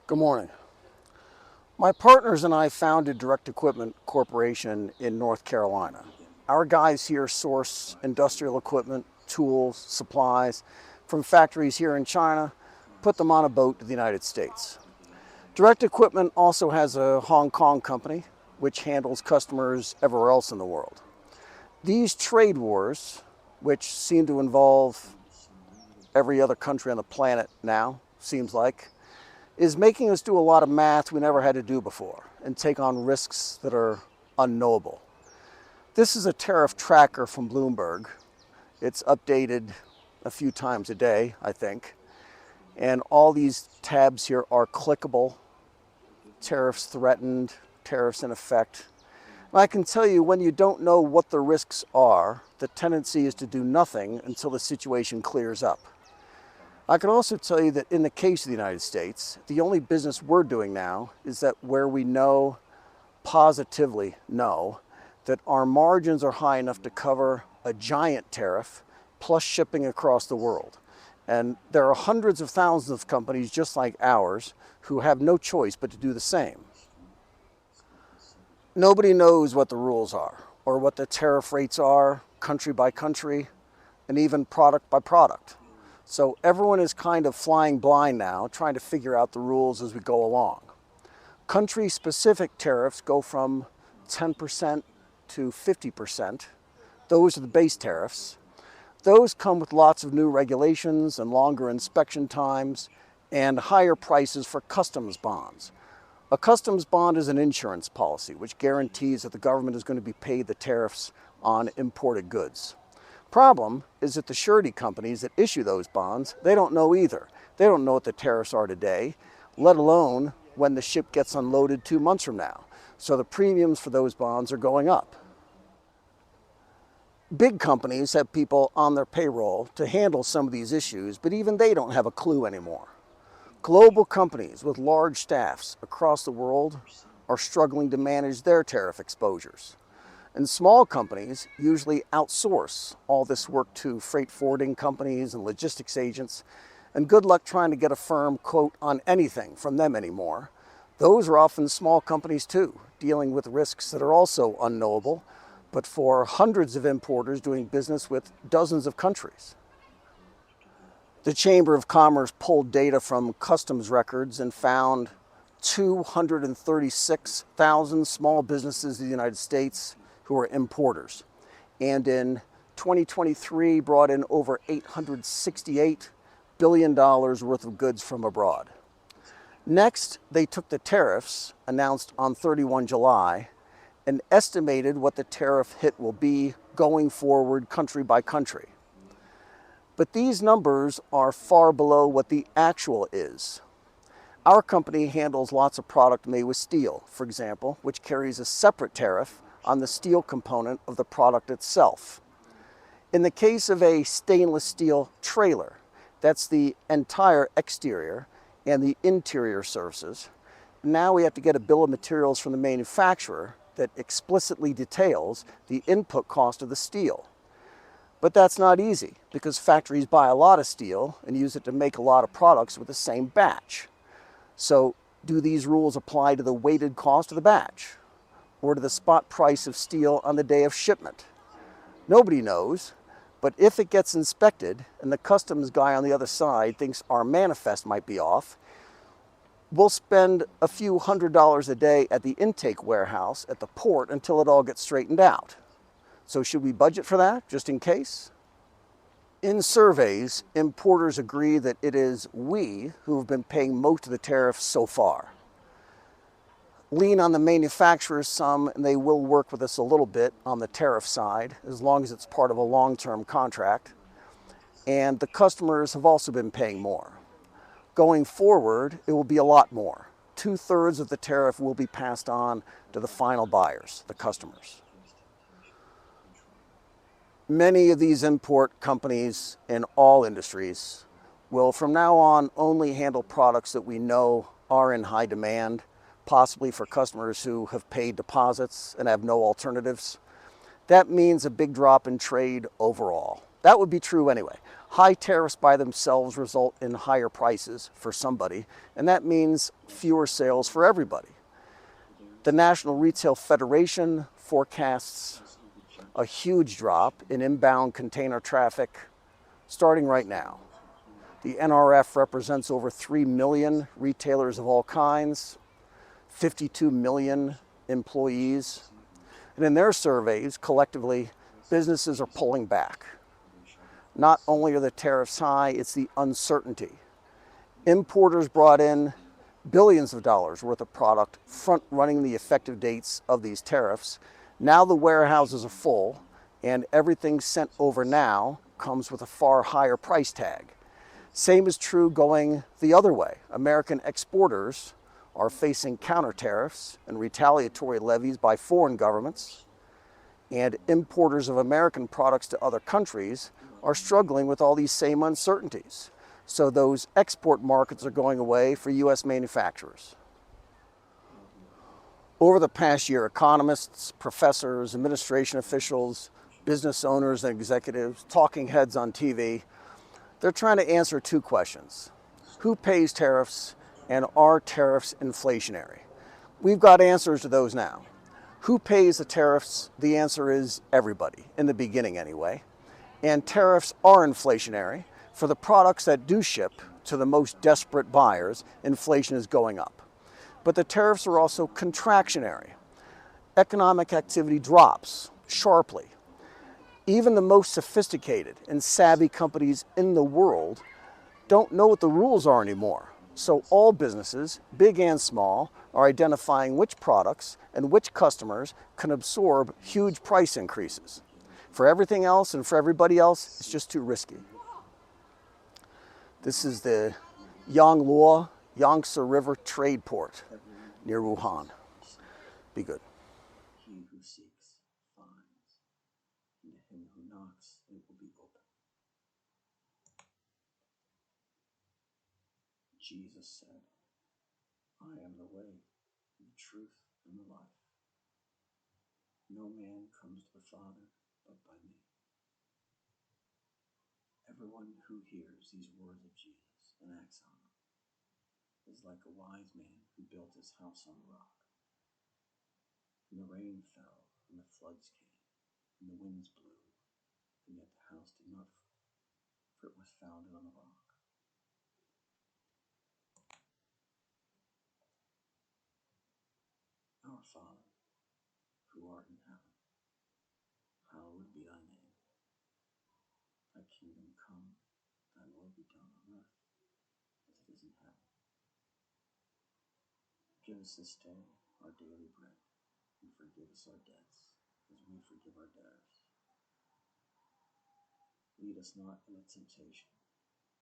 Good morning. My partners and I founded Direct Equipment Corporation in North Carolina. Our guys here source industrial equipment, tools, supplies from factories here in China, put them on a boat to the United States. Direct Equipment also has a Hong Kong company which handles customers everywhere else in the world. These trade wars, which seem to involve every other country on the planet now, seems like, is making us do a lot of math we never had to do before and take on risks that are unknowable. This is a tariff tracker from Bloomberg. It's updated a few times a day, I think. And all these tabs here are clickable. Tariffs threatened, tariffs in effect. And I can tell you, when you don't know what the risks are, the tendency is to do nothing until the situation clears up. I can also tell you that in the case of the United States, the only business we're doing now is that where we know, positively know, that our margins are high enough to cover a giant tariff plus shipping across the world. And there are hundreds of thousands of companies just like ours who have no choice but to do the same. Nobody knows what the rules are or what the tariff rates are, country by country, and even product by product. So everyone is kind of flying blind now, trying to figure out the rules as we go along. Country-specific tariffs go from 10% to 50%. Those are the base tariffs. Those come with lots of new regulations and longer inspection times and higher prices for customs bonds. A customs bond is an insurance policy which guarantees that the government is going to be paid the tariffs on imported goods. Problem is that the surety companies that issue those bonds, they don't know either. They don't know what the tariffs are today, let alone when the ship gets unloaded 2 months from now. So the premiums for those bonds are going up. Big companies have people on their payroll to handle some of these issues, but even they don't have a clue anymore. Global companies with large staffs across the world are struggling to manage their tariff exposures. And small companies usually outsource all this work to freight forwarding companies and logistics agents, and good luck trying to get a firm quote on anything from them anymore. Those are often small companies too, dealing with risks that are also unknowable, but for hundreds of importers doing business with dozens of countries. The Chamber of Commerce pulled data from customs records and found 236,000 small businesses in the United States who are importers, and in 2023 brought in over $868 billion worth of goods from abroad. Next, they took the tariffs announced on 31 July and estimated what the tariff hit will be going forward country by country. But these numbers are far below what the actual is. Our company handles lots of product made with steel, for example, which carries a separate tariff on the steel component of the product itself. In the case of a stainless steel trailer, that's the entire exterior and the interior surfaces. Now we have to get a bill of materials from the manufacturer that explicitly details the input cost of the steel. But that's not easy because factories buy a lot of steel and use it to make a lot of products with the same batch. So do these rules apply to the weighted cost of the batch or to the spot price of steel on the day of shipment? Nobody knows, but if it gets inspected and the customs guy on the other side thinks our manifest might be off, we'll spend a few $100s a day at the intake warehouse at the port until it all gets straightened out. So should we budget for that, just in case? In surveys, importers agree that it is we who have been paying most of the tariffs so far. Lean on the manufacturers some, and they will work with us a little bit on the tariff side, as long as it's part of a long-term contract. And the customers have also been paying more. Going forward, it will be a lot more. 2/3 of the tariff will be passed on to the final buyers, the customers. Many of these import companies in all industries will from now on only handle products that we know are in high demand, possibly for customers who have paid deposits and have no alternatives. That means a big drop in trade overall. That would be true anyway. High tariffs by themselves result in higher prices for somebody, and that means fewer sales for everybody. The National Retail Federation forecasts a huge drop in inbound container traffic starting right now. The NRF represents over 3 million retailers of all kinds, 52 million employees. And in their surveys, collectively, businesses are pulling back. Not only are the tariffs high, it's the uncertainty. Importers brought in billions of dollars worth of product front-running the effective dates of these tariffs. Now the warehouses are full, and everything sent over now comes with a far higher price tag. Same is true going the other way. American exporters are facing counter tariffs and retaliatory levies by foreign governments, and importers of American products to other countries are struggling with all these same uncertainties. So those export markets are going away for U.S. manufacturers. Over the past year, economists, professors, administration officials, business owners and executives, talking heads on TV, they're trying to answer two questions. Who pays tariffs, and are tariffs inflationary? We've got answers to those now. Who pays the tariffs? The answer is everybody, in the beginning anyway. And tariffs are inflationary. For the products that do ship to the most desperate buyers, inflation is going up. But the tariffs are also contractionary. Economic activity drops sharply. Even the most sophisticated and savvy companies in the world don't know what the rules are anymore. So all businesses, big and small, are identifying which products and which customers can absorb huge price increases. For everything else and for everybody else, it's just too risky. This is the Yangluo Yangtze River trade port near Wuhan. Be good. He who seeks finds, and to him who knocks it will be open. Jesus said, I am the way, the truth, and the life. No man comes to the Father but by me. Everyone who hears these words of Jesus and acts on them is like a wise man who built his house on a rock. And the rain fell, and the floods came, and the winds blew, and yet the house did not fall, for it was founded on a rock. Our Father, who art in heaven, hallowed be thy name. Thy kingdom come, thy will be done on earth as it is in heaven. Give us this day our daily bread, and forgive us our debts, as we forgive our debtors. Lead us not into temptation,